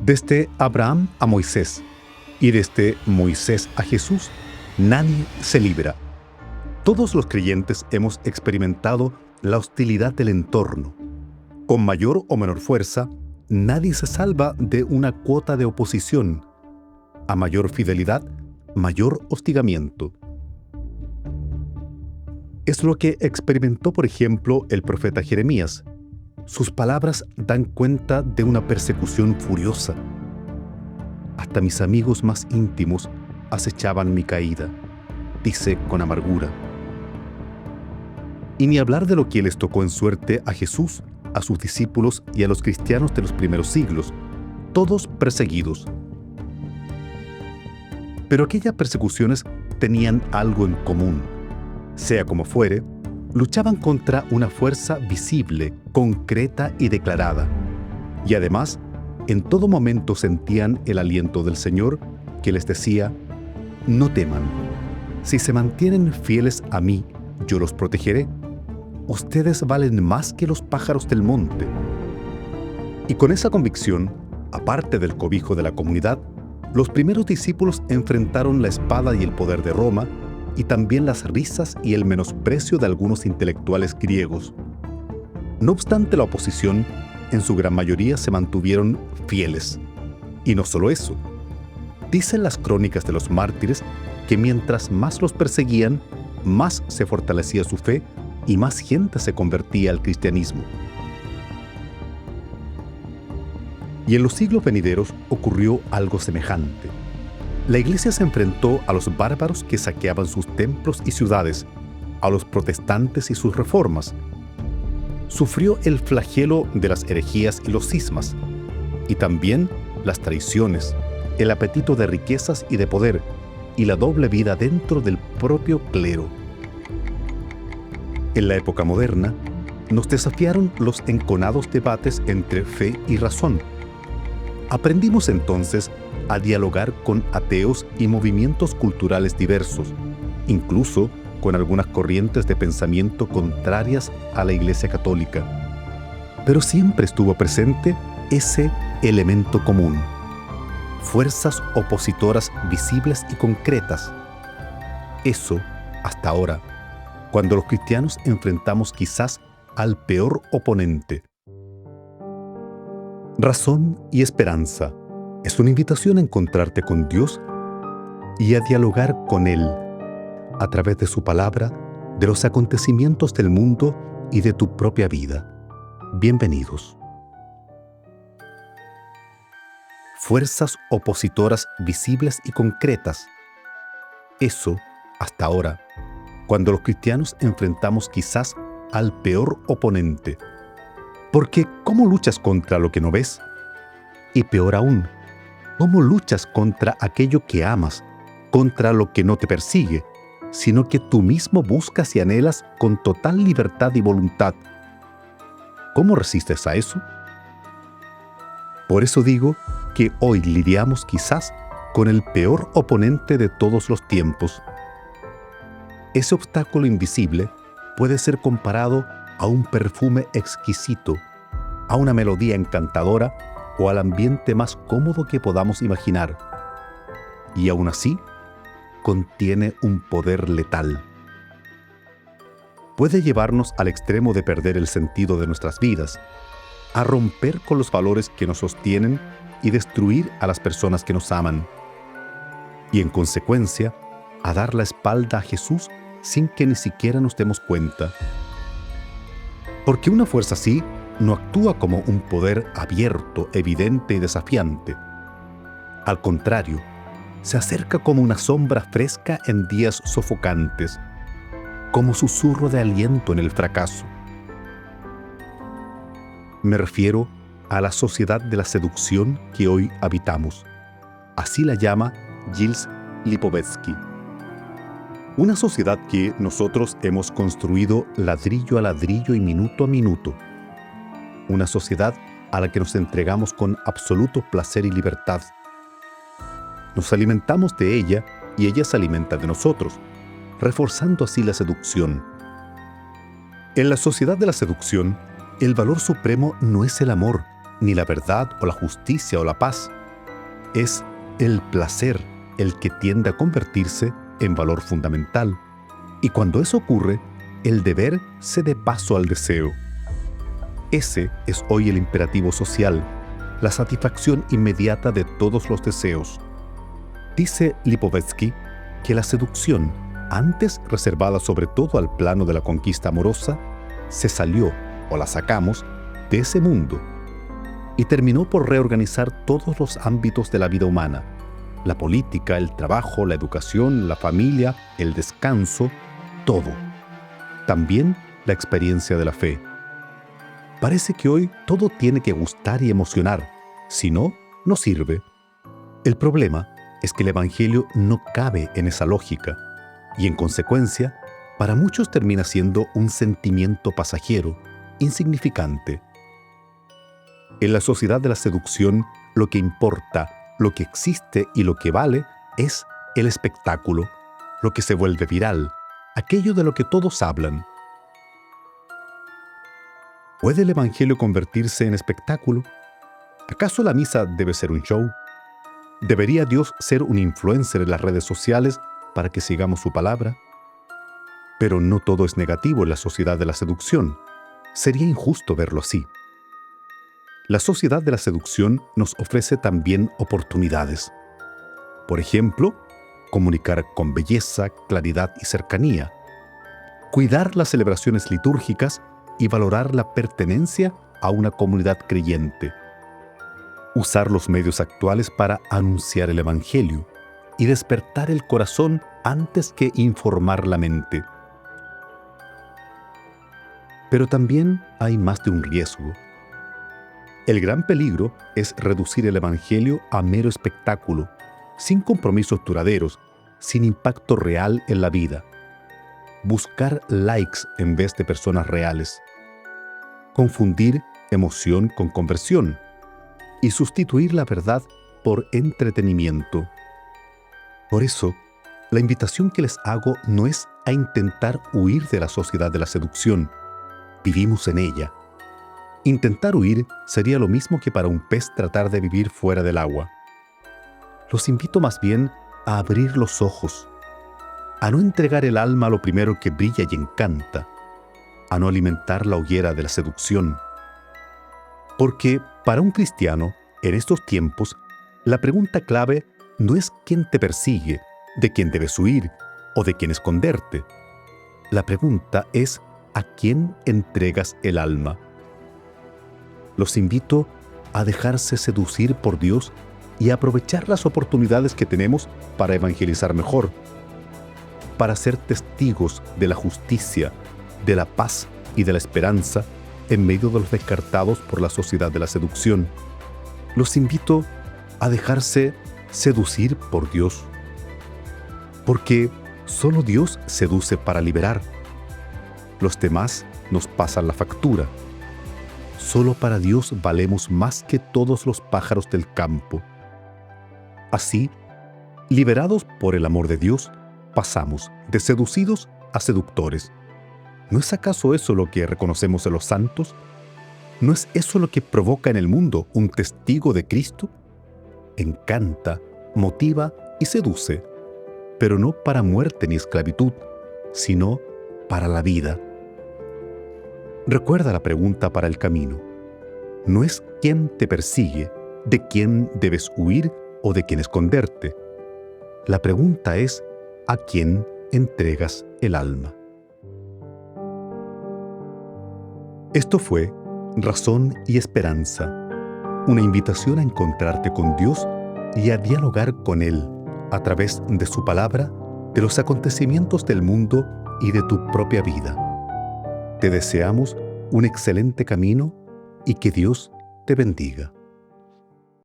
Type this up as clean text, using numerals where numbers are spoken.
Desde Abraham a Moisés y desde Moisés a Jesús, nadie se libra. Todos los creyentes hemos experimentado la hostilidad del entorno. Con mayor o menor fuerza, nadie se salva de una cuota de oposición. A mayor fidelidad, mayor hostigamiento. Es lo que experimentó, por ejemplo, el profeta Jeremías. Sus palabras dan cuenta de una persecución furiosa. Hasta mis amigos más íntimos acechaban mi caída, dice con amargura. Y ni hablar de lo que les tocó en suerte a Jesús, a sus discípulos y a los cristianos de los primeros siglos, todos perseguidos. Pero aquellas persecuciones tenían algo en común. Sea como fuere, luchaban contra una fuerza visible, concreta y declarada. Y además, en todo momento sentían el aliento del Señor que les decía: no teman, si se mantienen fieles a mí, yo los protegeré. Ustedes valen más que los pájaros del monte. Y con esa convicción, aparte del cobijo de la comunidad, los primeros discípulos enfrentaron la espada y el poder de Roma, y también las risas y el menosprecio de algunos intelectuales griegos. No obstante la oposición, en su gran mayoría se mantuvieron fieles. Y no solo eso. Dicen las crónicas de los mártires que mientras más los perseguían, más se fortalecía su fe y más gente se convertía al cristianismo. Y en los siglos venideros ocurrió algo semejante. La Iglesia se enfrentó a los bárbaros que saqueaban sus templos y ciudades, a los protestantes y sus reformas. Sufrió el flagelo de las herejías y los cismas, y también las traiciones, el apetito de riquezas y de poder, y la doble vida dentro del propio clero. En la época moderna, nos desafiaron los enconados debates entre fe y razón. Aprendimos entonces a dialogar con ateos y movimientos culturales diversos, incluso con algunas corrientes de pensamiento contrarias a la Iglesia Católica. Pero siempre estuvo presente ese elemento común: fuerzas opositoras visibles y concretas. Eso, hasta ahora, cuando los cristianos enfrentamos quizás al peor oponente. Razón y esperanza es una invitación a encontrarte con Dios y a dialogar con Él a través de su palabra, de los acontecimientos del mundo y de tu propia vida. Bienvenidos. Fuerzas opositoras visibles y concretas. Eso, hasta ahora, cuando los cristianos enfrentamos quizás al peor oponente. Porque ¿cómo luchas contra lo que no ves? Y peor aún, ¿cómo luchas contra aquello que amas, contra lo que no te persigue, sino que tú mismo buscas y anhelas con total libertad y voluntad? ¿Cómo resistes a eso? Por eso digo que hoy lidiamos quizás con el peor oponente de todos los tiempos. Ese obstáculo invisible puede ser comparado a un perfume exquisito, a una melodía encantadora o al ambiente más cómodo que podamos imaginar. Y aún así, contiene un poder letal. Puede llevarnos al extremo de perder el sentido de nuestras vidas, a romper con los valores que nos sostienen y destruir a las personas que nos aman. Y en consecuencia, a dar la espalda a Jesús sin que ni siquiera nos demos cuenta. Porque una fuerza así no actúa como un poder abierto, evidente y desafiante. Al contrario, se acerca como una sombra fresca en días sofocantes, como susurro de aliento en el fracaso. Me refiero a la sociedad de la seducción que hoy habitamos. Así la llama Gilles Lipovetsky. Una sociedad que nosotros hemos construido ladrillo a ladrillo y minuto a minuto. Una sociedad a la que nos entregamos con absoluto placer y libertad. Nos alimentamos de ella y ella se alimenta de nosotros, reforzando así la seducción. En la sociedad de la seducción, el valor supremo no es el amor, ni la verdad o la justicia o la paz. Es el placer el que tiende a convertirse en valor fundamental. Y cuando eso ocurre, el deber cede paso al deseo. Ese es hoy el imperativo social, la satisfacción inmediata de todos los deseos. Dice Lipovetsky que la seducción, antes reservada sobre todo al plano de la conquista amorosa, se salió, o la sacamos, de ese mundo y terminó por reorganizar todos los ámbitos de la vida humana: la política, el trabajo, la educación, la familia, el descanso, todo. También la experiencia de la fe. Parece que hoy todo tiene que gustar y emocionar, si no, no sirve. El problema es que el Evangelio no cabe en esa lógica y, en consecuencia, para muchos termina siendo un sentimiento pasajero, insignificante. En la sociedad de la seducción, lo que importa, lo que existe y lo que vale es el espectáculo, lo que se vuelve viral, aquello de lo que todos hablan. ¿Puede el Evangelio convertirse en espectáculo? ¿Acaso la misa debe ser un show? ¿Debería Dios ser un influencer en las redes sociales para que sigamos su palabra? Pero no todo es negativo en la sociedad de la seducción. Sería injusto verlo así. La sociedad de la seducción nos ofrece también oportunidades. Por ejemplo, comunicar con belleza, claridad y cercanía, cuidar las celebraciones litúrgicas y valorar la pertenencia a una comunidad creyente, usar los medios actuales para anunciar el Evangelio y despertar el corazón antes que informar la mente. Pero también hay más de un riesgo. El gran peligro es reducir el Evangelio a mero espectáculo, sin compromisos duraderos, sin impacto real en la vida. Buscar likes en vez de personas reales. Confundir emoción con conversión y sustituir la verdad por entretenimiento. Por eso, la invitación que les hago no es a intentar huir de la sociedad de la seducción. Vivimos en ella. Intentar huir sería lo mismo que para un pez tratar de vivir fuera del agua. Los invito más bien a abrir los ojos, a no entregar el alma a lo primero que brilla y encanta, a no alimentar la hoguera de la seducción. Porque para un cristiano, en estos tiempos, la pregunta clave no es quién te persigue, de quién debes huir o de quién esconderte. La pregunta es a quién entregas el alma. Los invito a dejarse seducir por Dios y a aprovechar las oportunidades que tenemos para evangelizar mejor, para ser testigos de la justicia, de la paz y de la esperanza en medio de los descartados por la sociedad de la seducción. Los invito a dejarse seducir por Dios, porque solo Dios seduce para liberar. Los demás nos pasan la factura. Solo para Dios valemos más que todos los pájaros del campo. Así, liberados por el amor de Dios, pasamos de seducidos a seductores. ¿No es acaso eso lo que reconocemos en los santos? ¿No es eso lo que provoca en el mundo un testigo de Cristo? Encanta, motiva y seduce, pero no para muerte ni esclavitud, sino para la vida. Recuerda la pregunta para el camino. No es quién te persigue, de quién debes huir o de quién esconderte. La pregunta es a quién entregas el alma. Esto fue Razón y Esperanza, una invitación a encontrarte con Dios y a dialogar con Él a través de su palabra, de los acontecimientos del mundo y de tu propia vida. Te deseamos un excelente camino y que Dios te bendiga.